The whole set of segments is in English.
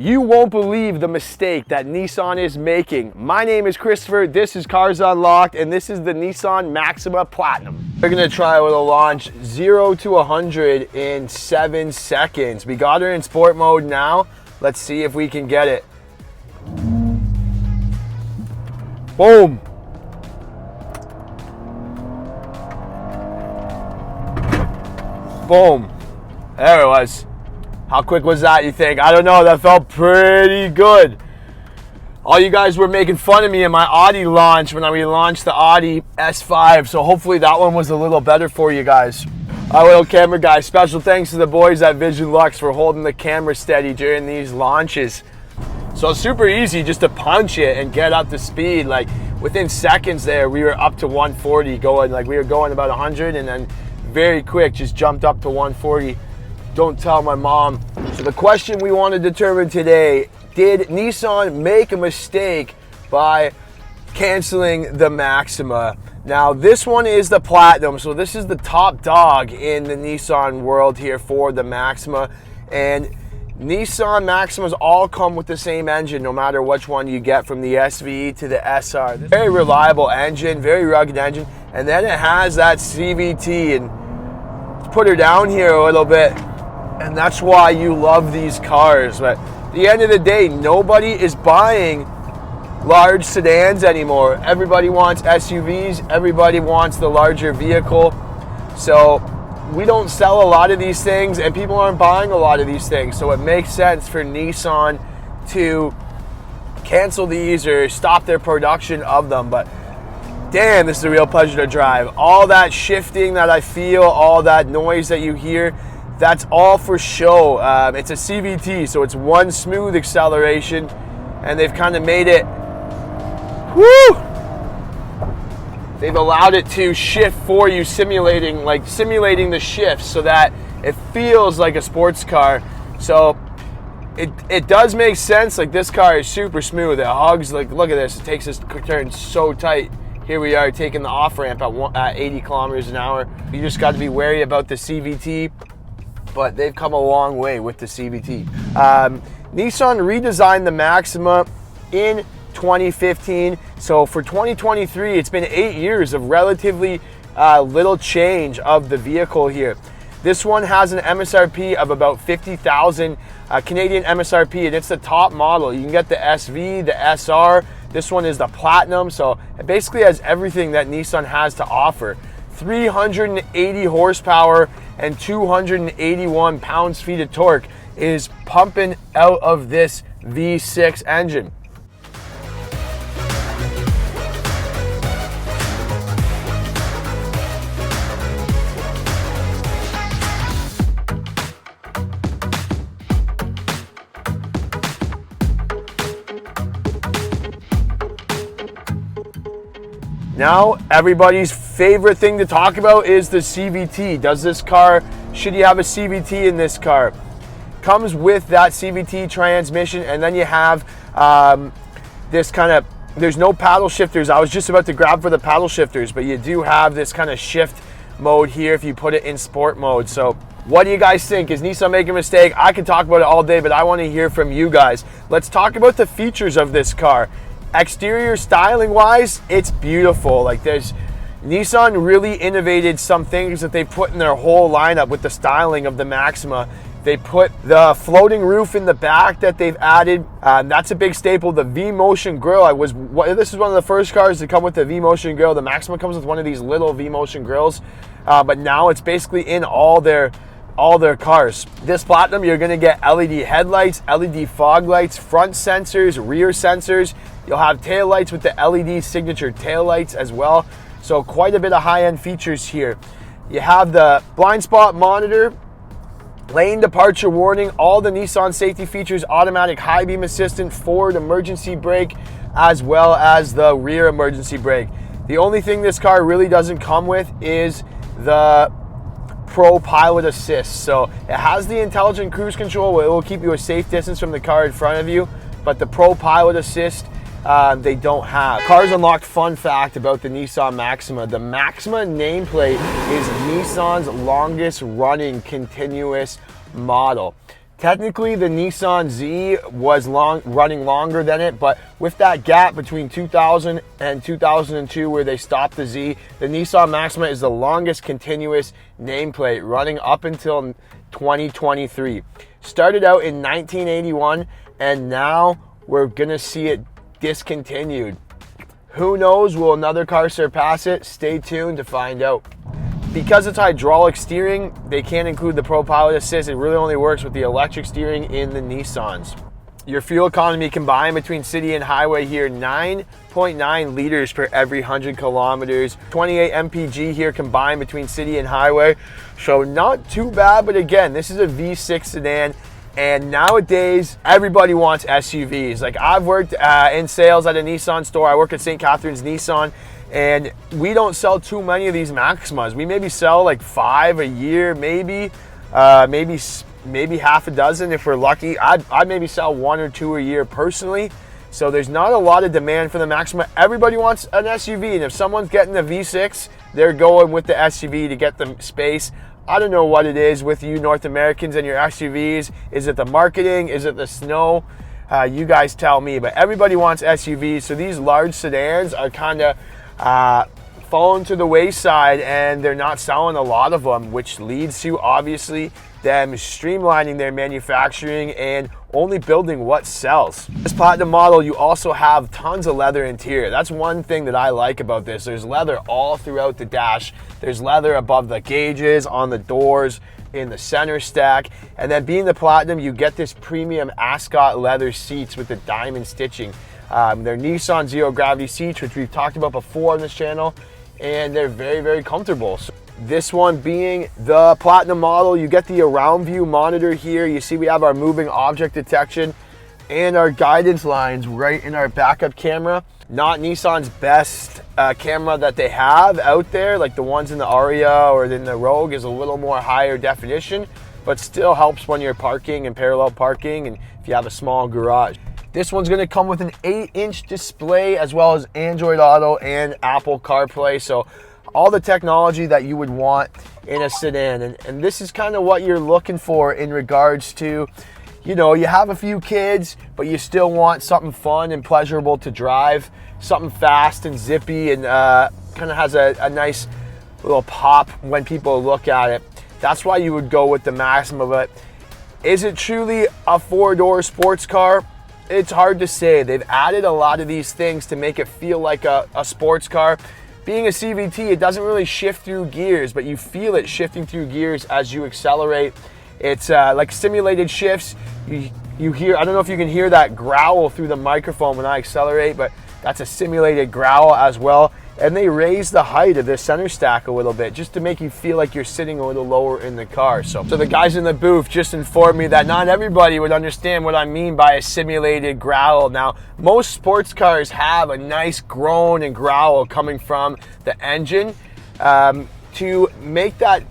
You won't believe the mistake that Nissan is making. My name is Christopher, this is Cars Unlocked, and this is the Nissan Maxima Platinum. We're gonna try with a launch 0 to 100 in 7 seconds. We got her in sport mode now. Let's see if we can get it. Boom. Boom. There it was. How quick was that, you think? I don't know, that felt pretty good. All you guys were making fun of me in my Audi launch when we launched the Audi S5, so hopefully that one was a little better for you guys. All right, little camera guys, special thanks to the boys at Vision Lux for holding the camera steady during these launches. So it's super easy just to punch it and get up to speed. Like within seconds there, we were up to 140 going, like we were going about 100 and then very quick, just jumped up to 140. Don't tell my mom. So the question we want to determine today, did Nissan make a mistake by canceling the Maxima? Now this one is the Platinum, so this is the top dog in the Nissan world here for the Maxima. And Nissan Maximas all come with the same engine no matter which one you get, from the SVE to the SR. Very reliable engine, very rugged engine. And then it has that CVT, and let's put her down here a little bit. And that's why you love these cars. But at the end of the day, nobody is buying large sedans anymore. Everybody wants SUVs. Everybody wants the larger vehicle. So we don't sell a lot of these things, and people aren't buying a lot of these things. So it makes sense for Nissan to cancel these or stop their production of them. But damn, this is a real pleasure to drive. All that shifting that I feel, all that noise that you hear, that's all for show. It's a CVT, so it's one smooth acceleration, and they've kind of made it, whoo! They've allowed it to shift for you, simulating the shifts so that it feels like a sports car. So it does make sense. Like this car is super smooth. It hugs, like look at this, it takes this turn so tight. Here we are taking the off ramp at 80 kilometers an hour. You just got to be wary about the CVT. But they've come a long way with the CVT. Nissan redesigned the Maxima in 2015. So for 2023, it's been 8 years of relatively little change of the vehicle here. This one has an MSRP of about 50,000 Canadian MSRP, and it's the top model. You can get the SV, the SR. This one is the Platinum, so it basically has everything that Nissan has to offer. 380 horsepower and 281 pounds-feet of torque is pumping out of this V6 engine. Now, everybody's favorite thing to talk about is the CVT. Should you have a CVT in this car? Comes with that CVT transmission, and then you have this kind of, there's no paddle shifters. I was just about to grab for the paddle shifters, but you do have this kind of shift mode here if you put it in sport mode. So what do you guys think? Is Nissan making a mistake? I could talk about it all day, but I want to hear from you guys. Let's talk about the features of this car. Exterior styling wise, it's beautiful. Like Nissan really innovated some things that they put in their whole lineup with the styling of the Maxima. They put the floating roof in the back that they've added. That's a big staple. The V-Motion grille. This is one of the first cars to come with the V-Motion grille. The Maxima comes with one of these little V-Motion grilles, but now it's basically in all their cars. This Platinum, you're gonna get LED headlights, LED fog lights, front sensors, rear sensors. You'll have tail lights with the LED signature tail lights as well. So quite a bit of high-end features here. You have the blind spot monitor, lane departure warning, all the Nissan safety features, automatic high beam assistant, forward emergency brake, as well as the rear emergency brake. The only thing this car really doesn't come with is the Pro Pilot Assist. So it has the intelligent cruise control, it will keep you a safe distance from the car in front of you, but the Pro Pilot Assist they don't have. Cars Unlocked fun fact about the Nissan Maxima. The Maxima nameplate is Nissan's longest running continuous model. Technically, the Nissan Z was running longer than it, but with that gap between 2000 and 2002 where they stopped the Z, the Nissan Maxima is the longest continuous nameplate running up until 2023. Started out in 1981, and now we're gonna see it discontinued. Who knows, will another car surpass it? Stay tuned to find out. Because it's hydraulic steering, they can't include the Pro Pilot Assist. It really only works with the electric steering in the Nissans. Your fuel economy combined between city and highway here, 9.9 liters per every 100 kilometers. 28 mpg here combined between city and highway. So not too bad, but again, this is a V6 sedan. And nowadays, everybody wants SUVs. Like, I've worked in sales at a Nissan store. I work at St. Catharines Nissan. And we don't sell too many of these Maximas. We maybe sell like 5 a year, maybe half a dozen if we're lucky. I'd maybe sell 1 or 2 a year personally. So there's not a lot of demand for the Maxima. Everybody wants an SUV, and if someone's getting a V6, they're going with the SUV to get the space. I don't know what it is with you North Americans and your SUVs. Is it the marketing? Is it the snow? You guys tell me, but everybody wants SUVs. So these large sedans are kind of fallen to the wayside, and they're not selling a lot of them, which leads to obviously them streamlining their manufacturing and only building what sells. This Platinum model, you also have tons of leather interior. That's one thing that I like about this. There's leather all throughout the dash. There's leather above the gauges, on the doors, in the center stack, and then being the Platinum, you get this premium Ascot leather seats with the diamond stitching. They're Nissan Zero Gravity seats, which we've talked about before on this channel, and they're very, very comfortable. So this one being the Platinum model, you get the around view monitor here. You see we have our moving object detection and our guidance lines right in our backup camera. Not Nissan's best camera that they have out there, like the ones in the Aria or in the Rogue is a little more higher definition, but still helps when you're parking and parallel parking and if you have a small garage. This one's gonna come with an 8-inch display as well as Android Auto and Apple CarPlay. So all the technology that you would want in a sedan. And this is kind of what you're looking for in regards to, you know, you have a few kids, but you still want something fun and pleasurable to drive, something fast and zippy and kind of has a nice little pop when people look at it. That's why you would go with the Maxima. But is it truly a 4-door sports car? It's hard to say. They've added a lot of these things to make it feel like a sports car. Being a CVT, it doesn't really shift through gears, but you feel it shifting through gears as you accelerate. It's like simulated shifts. You hear, I don't know if you can hear that growl through the microphone when I accelerate, but that's a simulated growl as well. And they raise the height of the center stack a little bit just to make you feel like you're sitting a little lower in the car. So the guys in the booth just informed me that not everybody would understand what I mean by a simulated growl. Now, most sports cars have a nice groan and growl coming from the engine. To make that,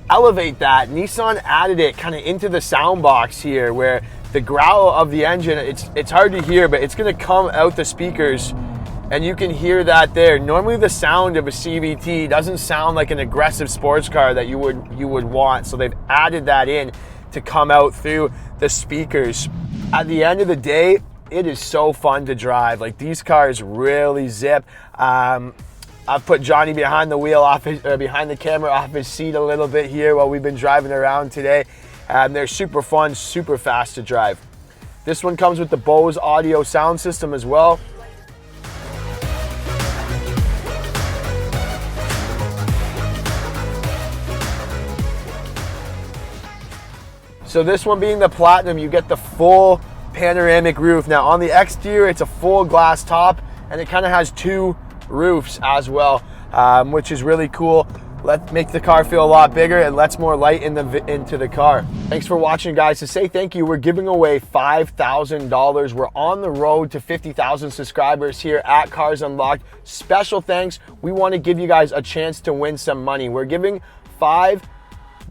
elevate that, Nissan added it kind of into the sound box here where the growl of the engine, it's hard to hear, but it's going to come out the speakers. And you can hear that there. Normally the sound of a CVT doesn't sound like an aggressive sports car that you would want. So they've added that in to come out through the speakers. At the end of the day, it is so fun to drive. Like, these cars really zip. I've put Johnny behind the wheel, behind the camera, off his seat a little bit here while we've been driving around today. They're super fun, super fast to drive. This one comes with the Bose audio sound system as well. So this one being the Platinum, you get the full panoramic roof. Now on the exterior, it's a full glass top, and it kind of has 2 roofs as well, which is really cool. Let's make the car feel a lot bigger and lets more light into the car. Thanks for watching, guys. To say thank you, we're giving away $5,000. We're on the road to 50,000 subscribers here at Cars Unlocked. Special thanks. We want to give you guys a chance to win some money. We're giving 5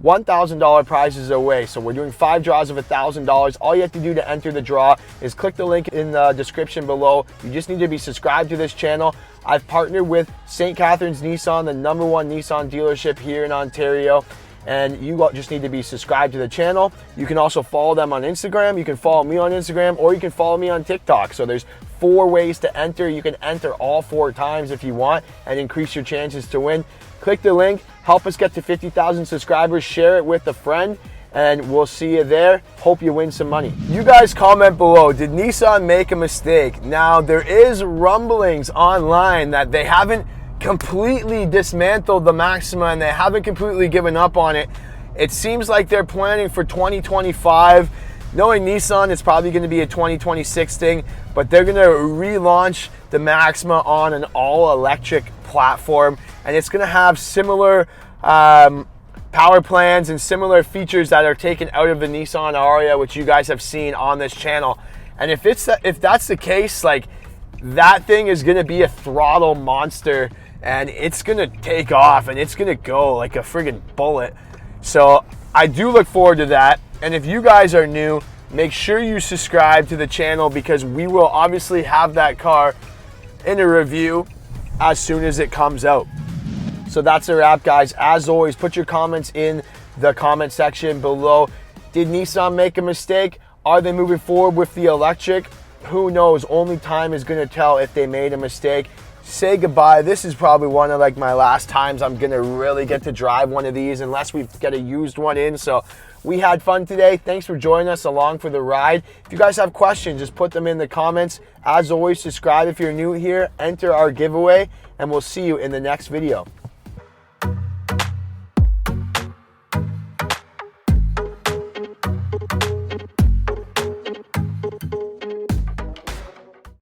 $1,000 prizes away. So we're doing 5 draws of $1,000. All you have to do to enter the draw is click the link in the description below. You just need to be subscribed to this channel. I've partnered with St. Catharines Nissan, the #1 Nissan dealership here in Ontario. and you just need to be subscribed to the channel. You can also follow them on Instagram. You can follow me on Instagram, or you can follow me on TikTok. So there's 4 ways to enter. You can enter all 4 times if you want and increase your chances to win. Click the link, help us get to 50,000 subscribers, share it with a friend, and we'll see you there. Hope you win some money. You guys comment below, did Nissan make a mistake? Now, there is rumblings online that they haven't completely dismantled the Maxima and they haven't completely given up on it. It seems like they're planning for 2025. Knowing Nissan, it's probably going to be a 2026 thing, but they're going to relaunch the Maxima on an all-electric platform, and it's going to have similar power plans and similar features that are taken out of the Nissan Ariya, which you guys have seen on this channel. And if that's the case, like, that thing is going to be a throttle monster, and it's going to take off and it's going to go like a friggin' bullet. So I do look forward to that. And if you guys are new, make sure you subscribe to the channel, because we will obviously have that car in a review as soon as it comes out. So that's a wrap, guys. As always, put your comments in the comment section below. Did Nissan make a mistake? Are they moving forward with the electric? Who knows? Only time is going to tell if they made a mistake. Say goodbye. This is probably one of like my last times I'm going to really get to drive one of these, unless we get a used one in. So we had fun today. Thanks for joining us along for the ride. If you guys have questions, just put them in the comments. As always, subscribe if you're new here, enter our giveaway, and we'll see you in the next video.